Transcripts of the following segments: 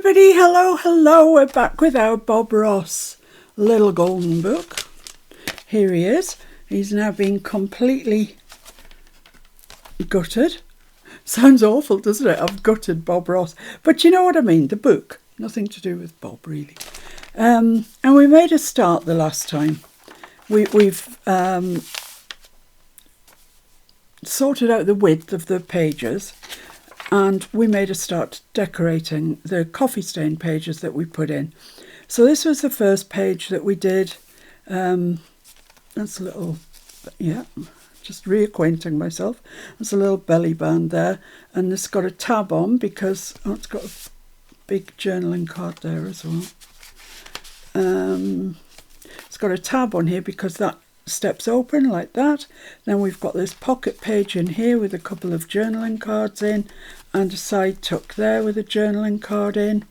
everybody, hello, we're back with our Bob Ross Little Golden Book. Here he is. He's now been completely gutted. Sounds awful, doesn't it? I've gutted Bob Ross. But you know what I mean, the book. Nothing to do with Bob, really. And we made a start the last time. We've sorted out the width of the pages, and we made a start decorating the coffee stain pages that we put in. So this was the first page that we did. That's a little, just reacquainting myself. There's a little belly band there, and it's got a tab on because it's got a big journaling card there as well. It's got a tab on here because that steps open like that. Then we've got this pocket page in here with a couple of journaling cards in, and a side tuck there with a journaling card in.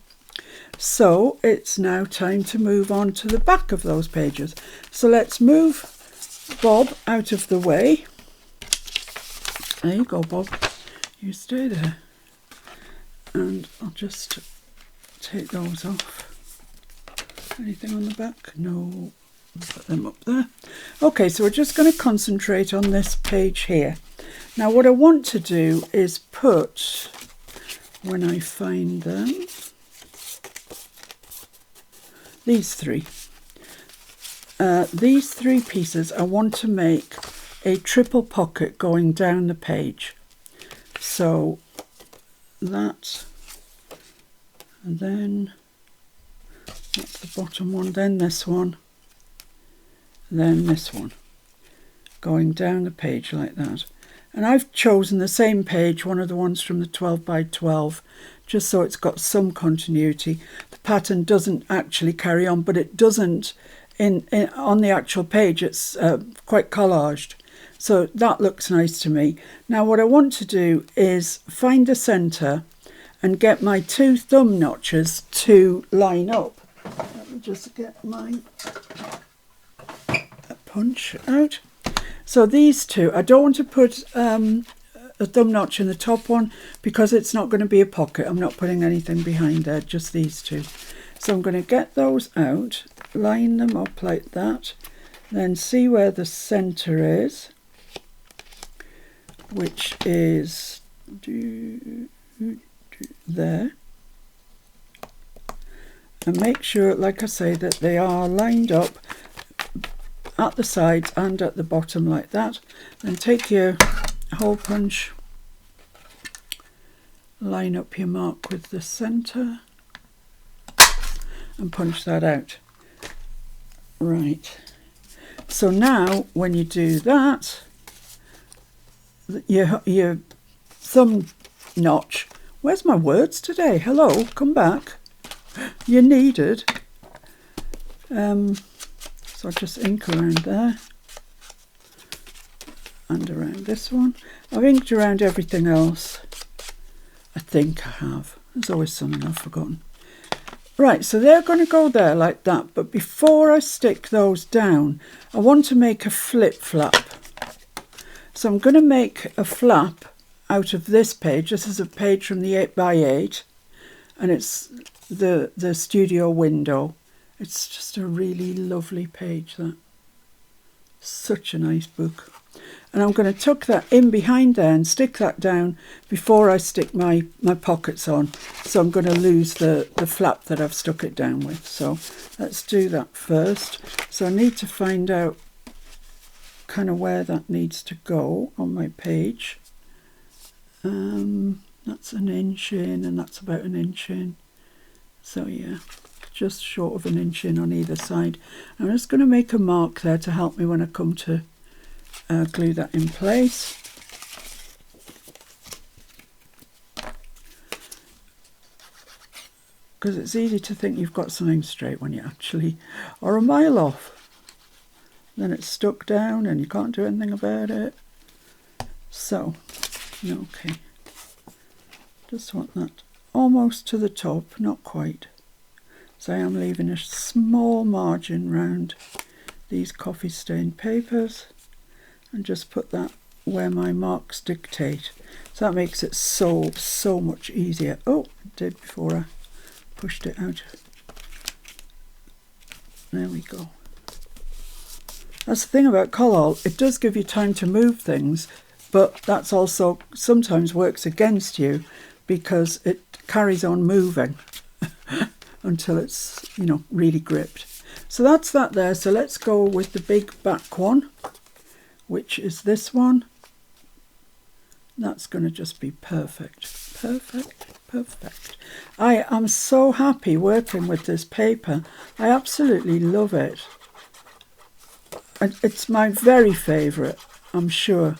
So it's now time to move on to the back of those pages. So let's move Bob out of the way. There you go, Bob. You stay there. And I'll just take those off. Anything on the back? No. Put them up there. Okay, so we're just going to concentrate on this page here. Now what I want to do is put, when I find them, these three pieces, I want to make a triple pocket going down the page. So that, and then that's the bottom one, then this one, then this one, going down the page like that. And I've chosen the same page, one of the ones from the 12 by 12, just so it's got some continuity. The pattern doesn't actually carry on, but it doesn't on the actual page. It's quite collaged, so that looks nice to me. Now what I want to do is find the centre and get my two thumb notches to line up. Let me just get my punch out. So these two, I don't want to put a thumb notch in the top one because it's not going to be a pocket. I'm not putting anything behind there, just these two. So I'm going to get those out, line them up like that, then see where the centre is, which is there. And make sure, like I say, that they are lined up at the sides and at the bottom like that. Then take your hole punch, line up your mark with the centre and punch that out. Right, so now when you do that, your thumb notch, where's my words today? Hello, come back. You're needed. So just ink around there and around this one. I've inked around everything else. I think I have. There's always something I've forgotten. Right, so they're going to go there like that. But before I stick those down, I want to make a flip flap. So I'm going to make a flap out of this page. This is a page from the 8 by 8, and it's the studio window. It's just a really lovely page, that. Such a nice book. And I'm going to tuck that in behind there and stick that down before I stick my pockets on. So I'm going to lose the flap that I've stuck it down with. So let's do that first. So I need to find out kind of where that needs to go on my page. That's an inch in, and that's about an inch in. So yeah, just short of an inch in on either side. I'm just going to make a mark there to help me when I come to glue that in place. Because it's easy to think you've got something straight when you actually are a mile off. Then it's stuck down and you can't do anything about it. So, okay. Just want that almost to the top, not quite. So I am leaving a small margin round these coffee stained papers and just put that where my marks dictate. So that makes it so much easier. Oh, I did before I pushed it out. There we go. That's the thing about Collall, it does give you time to move things, but that's also sometimes works against you because it carries on moving until it's, you know, really gripped. So that's that there. So let's go with the big back one, which is this one. That's going to just be perfect. Perfect, perfect. I am so happy working with this paper. I absolutely love it. It's my very favourite, I'm sure.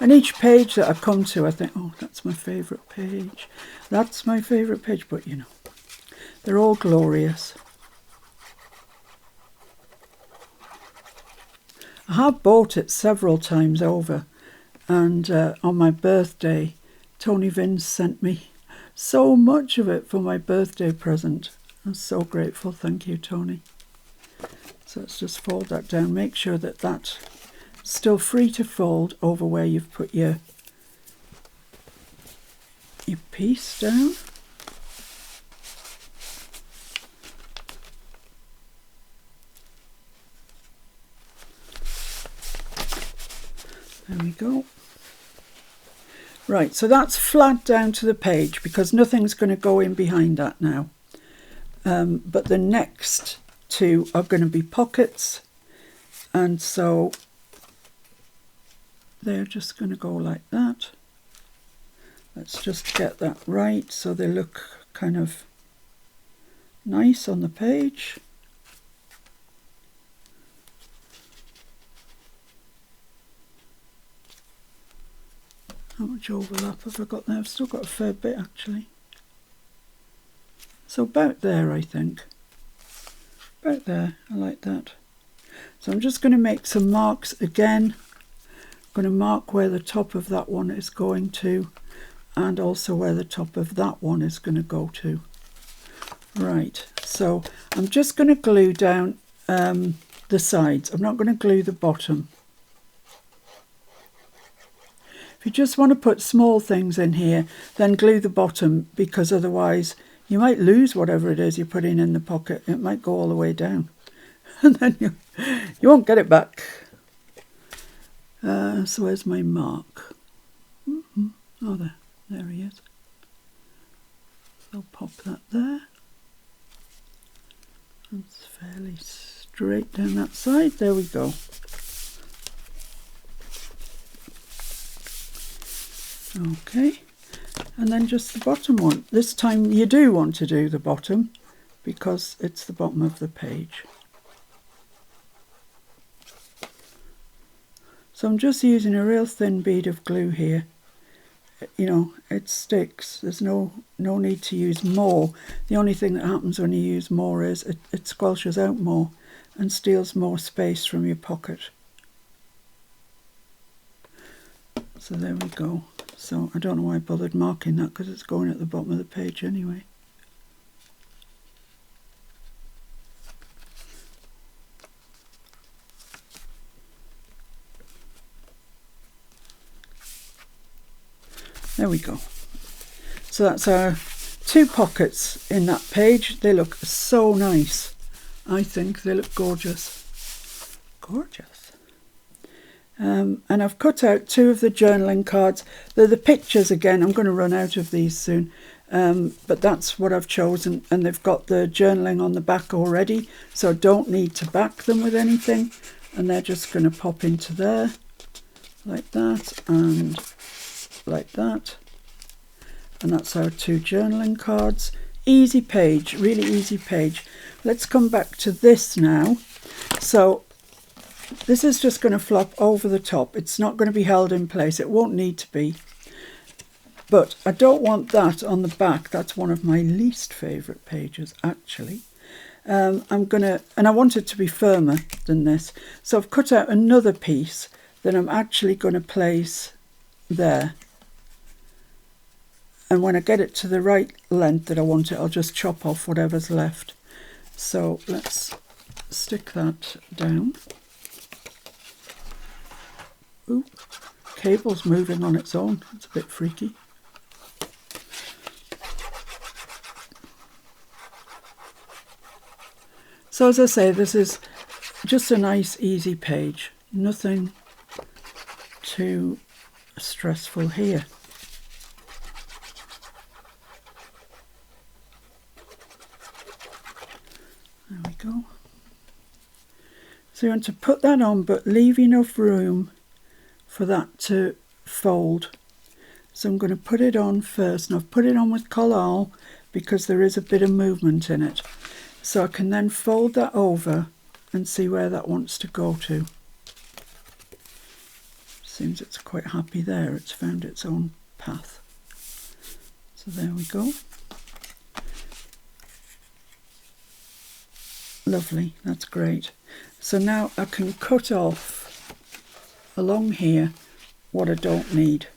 And each page that I come to, I think, oh, that's my favourite page. That's my favourite page. But, you know, they're all glorious. I have bought it several times over. And on my birthday, Tony Vince sent me so much of it for my birthday present. I'm so grateful. Thank you, Tony. So let's just fold that down. Make sure that that's still free to fold over where you've put your piece down. There we go. Right, so that's flat down to the page because nothing's going to go in behind that now. But the next two are going to be pockets, and so they're just going to go like that. Let's just get that right so they look kind of nice on the page. How much overlap have I got there? I've still got a fair bit actually. So about there, I think. About there, I like that. So I'm just going to make some marks again. I'm going to mark where the top of that one is going to, and also where the top of that one is going to go to. Right, so I'm just going to glue down the sides. I'm not going to glue the bottom. If you just want to put small things in here, then glue the bottom, because otherwise you might lose whatever it is you're putting in the pocket. It might go all the way down and then you won't get it back. So where's my mark? Oh, there he is. I'll pop that there. It's fairly straight down that side. There we go. Okay, and then just the bottom one. This time you do want to do the bottom because it's the bottom of the page. So I'm just using a real thin bead of glue here. You know, it sticks. There's no need to use more. The only thing that happens when you use more is it squelches out more and steals more space from your pocket. So there we go. So I don't know why I bothered marking that because it's going at the bottom of the page anyway. There we go. So that's our two pockets in that page. They look so nice. I think they look gorgeous. Gorgeous. And I've cut out two of the journaling cards. They're the pictures again. I'm going to run out of these soon. But that's what I've chosen. And they've got the journaling on the back already. So I don't need to back them with anything. And they're just going to pop into there. Like that. And like that. And that's our two journaling cards. Easy page. Really easy page. Let's come back to this now. So this is just going to flop over the top. It's not going to be held in place. It won't need to be. But I don't want that on the back. That's one of my least favourite pages, actually. And I want it to be firmer than this. So I've cut out another piece that I'm actually going to place there. And when I get it to the right length that I want it, I'll just chop off whatever's left. So let's stick that down. Ooh, cable's moving on its own. It's a bit freaky. So as I say, this is just a nice, easy page. Nothing too stressful here. There we go. So you want to put that on, but leave enough room for that to fold. So I'm going to put it on first, and I've put it on with collall because there is a bit of movement in it. So I can then fold that over and see where that wants to go to. Seems it's quite happy there, it's found its own path. So there we go. Lovely, that's great. So now I can cut off along here what I don't need.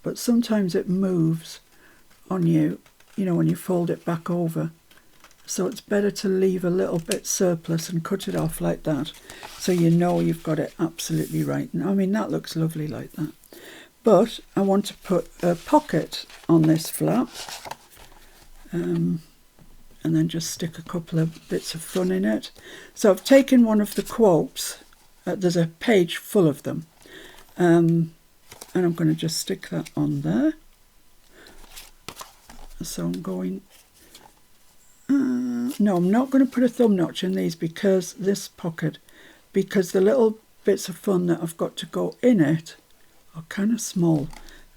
But sometimes it moves on you, you know, when you fold it back over. So it's better to leave a little bit surplus and cut it off like that, so you know you've got it absolutely right. I mean, that looks lovely like that. But I want to put a pocket on this flap. And then just stick a couple of bits of fun in it. So I've taken one of the quotes. There's a page full of them. And I'm going to just stick that on there. So I'm going... no, I'm not going to put a thumb notch in these because this pocket, because the little bits of fun that I've got to go in it are kind of small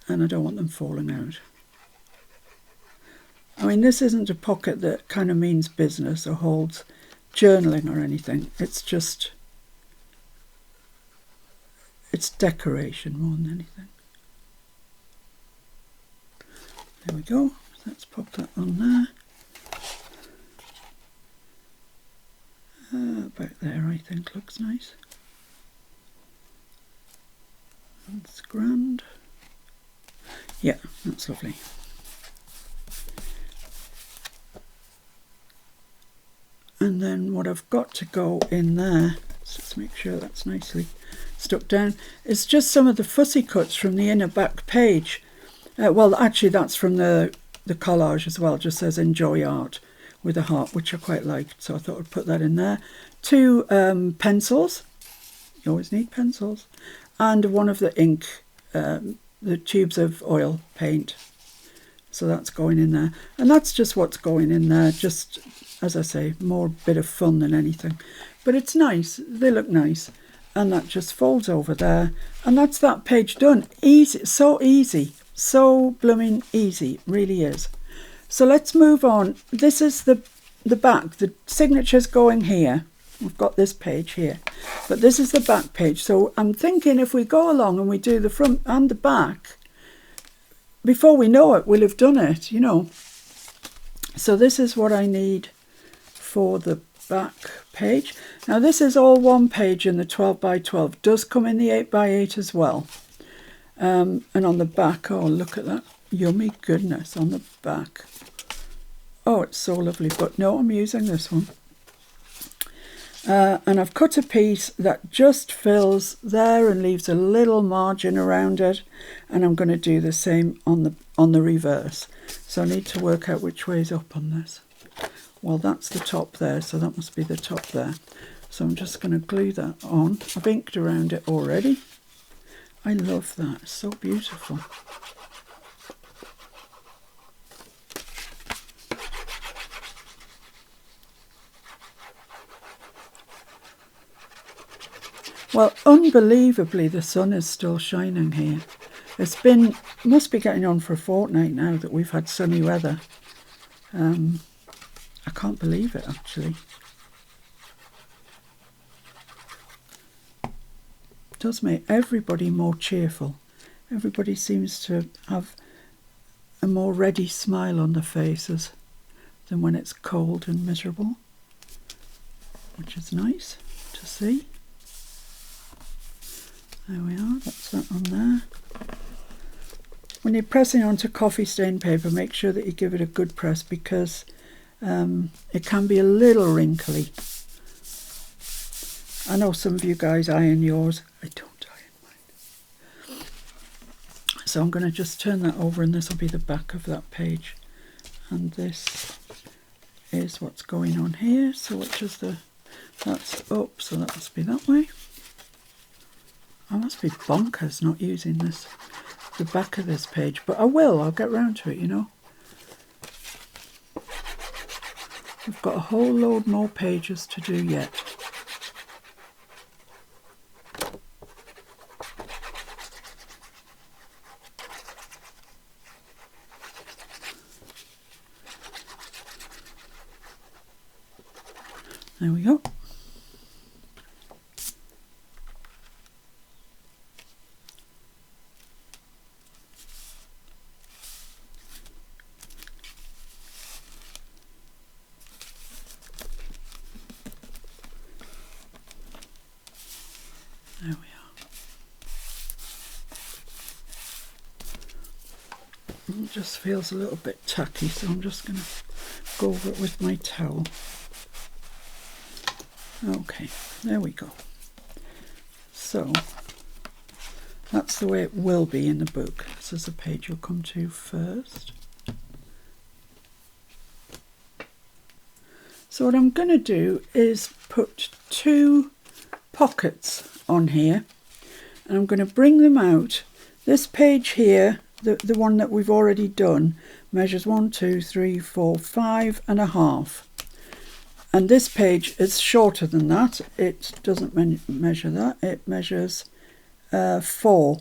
and I don't want them falling out. I mean, this isn't a pocket that kind of means business or holds journaling or anything. It's just, it's decoration more than anything. There we go. Let's pop that on there. About there, I think, looks nice. That's grand. Yeah, that's lovely. And then what I've got to go in there, let's just make sure that's nicely stuck down, is just some of the fussy cuts from the inner back page. Well, actually that's from the collage as well, just says enjoy art with a heart, which I quite liked, so I thought I'd put that in there. 2 pencils, you always need pencils, and one of the ink, the tubes of oil paint. So that's going in there, and that's just what's going in there, just as I say, more bit of fun than anything. But it's nice, they look nice. And that just folds over there. And that's that page done. Easy, so easy. So blooming easy, it really is. So let's move on. This is the back, the signature's going here. We've got this page here. But this is the back page. So I'm thinking if we go along and we do the front and the back, before we know it, we'll have done it, you know. So this is what I need for the back page. Now this is all one page in the 12 by 12. It does come in the 8 by 8 as well. And on the back, oh look at that, yummy goodness on the back. Oh, it's so lovely, but no, I'm using this one. And I've cut a piece that just fills there and leaves a little margin around it, and I'm going to do the same on the reverse. So I need to work out which way is up on this. Well, that's the top there, so that must be the top there. So I'm just going to glue that on. I've inked around it already. I love that, it's so beautiful. Well, unbelievably, the sun is still shining here. It's been, must be getting on for a fortnight now that we've had sunny weather. I can't believe it, actually. It does make everybody more cheerful. Everybody seems to have a more ready smile on their faces than when it's cold and miserable, which is nice to see. There we are, that's that on there. When you're pressing onto coffee stain paper, make sure that you give it a good press because it can be a little wrinkly. I know some of you guys iron yours. I don't iron mine. So I'm going to just turn that over and this will be the back of that page. and this is what's going on here. So which is that's up, so that must be that way. I must be bonkers not using the back of this page, but I'll get round to it, you know. We've got a whole load more pages to do yet. There we go. There we are. It just feels a little bit tacky, so I'm just going to go over it with my towel. Okay, there we go. So that's the way it will be in the book. This is the page you'll come to first. So what I'm going to do is put 2 pockets on here, and I'm going to bring them out. This page here, the one that we've already done, measures 1, 2, 3, 4, 5.5. And this page is shorter than that. It doesn't measure that. It measures 4.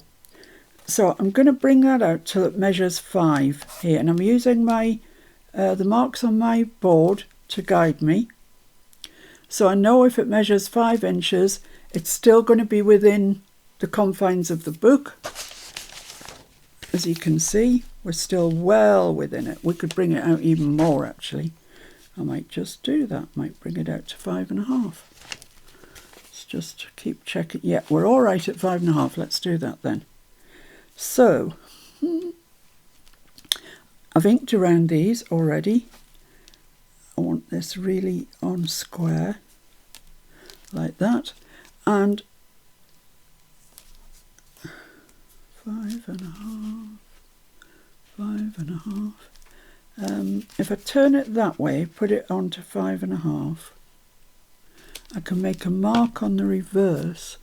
So I'm going to bring that out till it measures 5 here. And I'm using my the marks on my board to guide me. So I know if it measures 5 inches, it's still going to be within the confines of the book. As you can see, we're still well within it. We could bring it out even more, actually. I might just do that. Might bring it out to 5.5. Let's just keep checking. Yeah, we're all right at 5.5. Let's do that then. So I've inked around these already. I want this really on square, like that. And 5.5, 5.5. If I turn it that way, put it on to 5.5, I can make a mark on the reverse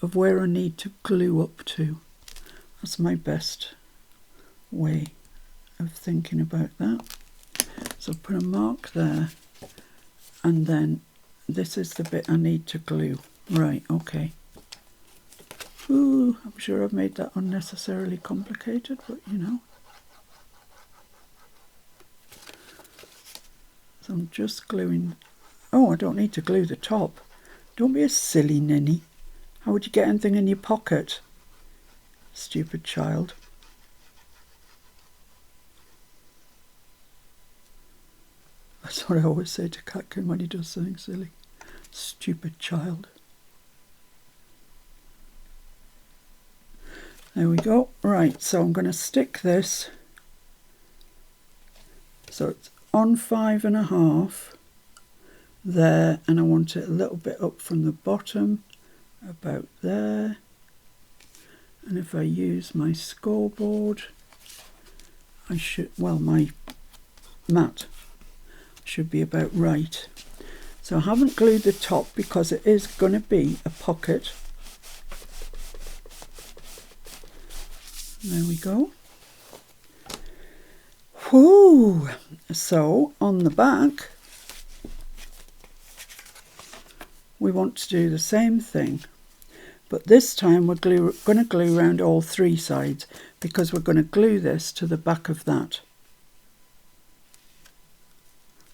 of where I need to glue up to. That's my best way of thinking about that. So put a mark there, and then this is the bit I need to glue. Right, okay. Ooh, I'm sure I've made that unnecessarily complicated, but you know. So I'm just gluing. Oh, I don't need to glue the top. Don't be a silly ninny. How would you get anything in your pocket? Stupid child. That's what I always say to Catkin when he does something silly. Stupid child. There we go. Right, so I'm going to stick this. So it's on 5.5 there, and I want it a little bit up from the bottom, about there. And if I use my scoreboard, I should, well, my mat should be about right. So I haven't glued the top because it is going to be a pocket. There we go. Whoo! So on the back, we want to do the same thing, but this time we're going to glue around all 3 sides because we're going to glue this to the back of that.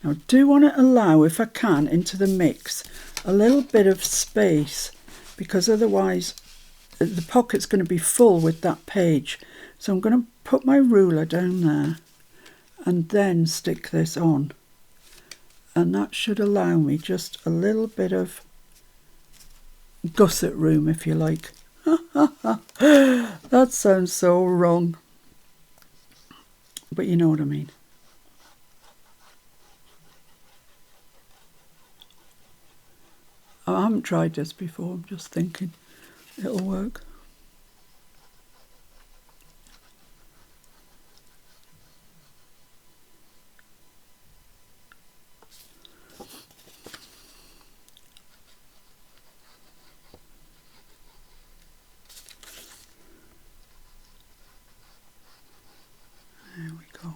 Now I do want to allow, if I can, into the mix a little bit of space, because otherwise the pocket's going to be full with that page. So I'm going to put my ruler down there and then stick this on, and that should allow me just a little bit of gusset room, if you like. That sounds so wrong, but you know what I mean. I haven't tried this before, I'm just thinking it'll work. There we go.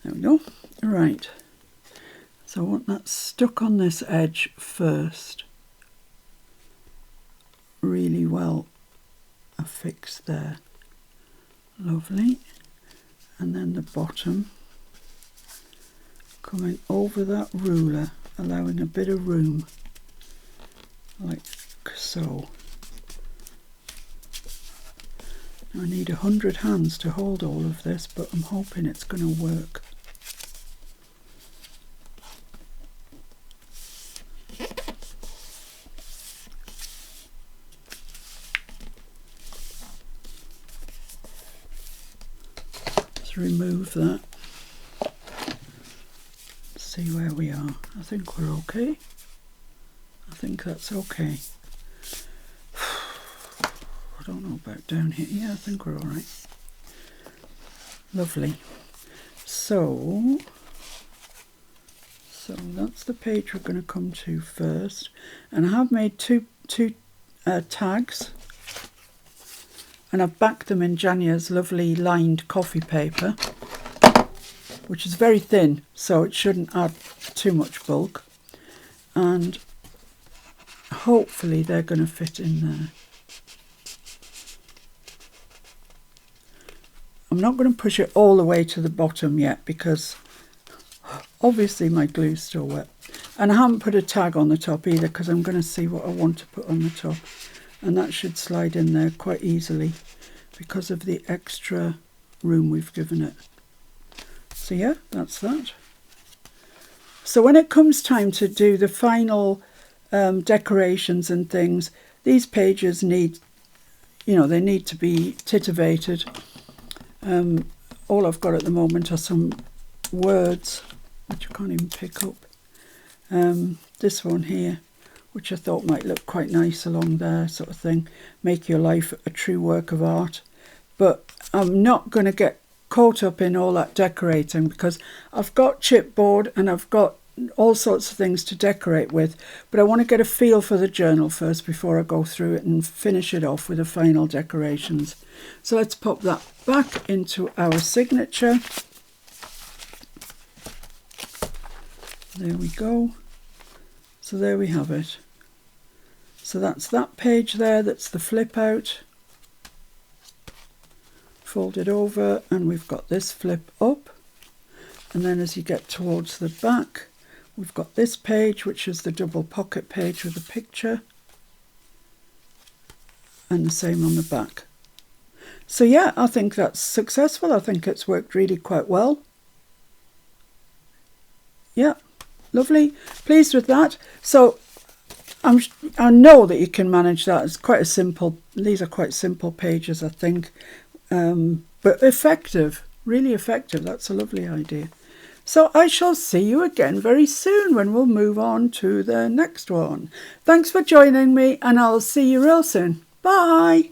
There we go. Right. So I want that stuck on this edge first. Really well affixed there. Lovely. And then the bottom coming over that ruler, allowing a bit of room, like so. I need 100 hands to hold all of this, but I'm hoping it's going to work. Let's remove that. See where we are. I think we're okay. I think that's okay. I don't know about down here. Yeah, I think we're all right. Lovely. So that's the page we're going to come to first. And I have made two tags. And I've backed them in Jania's lovely lined coffee paper, which is very thin, so it shouldn't add too much bulk. And hopefully they're going to fit in there. I'm not going to push it all the way to the bottom yet because obviously my glue's still wet. And I haven't put a tag on the top either because I'm going to see what I want to put on the top. And that should slide in there quite easily because of the extra room we've given it. So yeah, that's that. So when it comes time to do the final decorations and things, these pages need, they need to be titivated. All I've got at the moment are some words, which I can't even pick up. This one here, which I thought might look quite nice along there, sort of thing. Make your life a true work of art. But I'm not going to get caught up in all that decorating because I've got chipboard and I've got all sorts of things to decorate with, but I want to get a feel for the journal first before I go through it and finish it off with the final decorations. So let's pop that back into our signature. There we go. So there we have it. So that's that page there, that's the flip out. Fold it over and we've got this flip up. And then as you get towards the back, we've got this page, which is the double pocket page with a picture. And the same on the back. So yeah, I think that's successful. I think it's worked really quite well. Yeah, lovely. Pleased with that. So I know that you can manage that. It's quite a simple, these are quite simple pages, I think. But effective, really effective. That's a lovely idea. So I shall see you again very soon when we'll move on to the next one. Thanks for joining me and I'll see you real soon. Bye.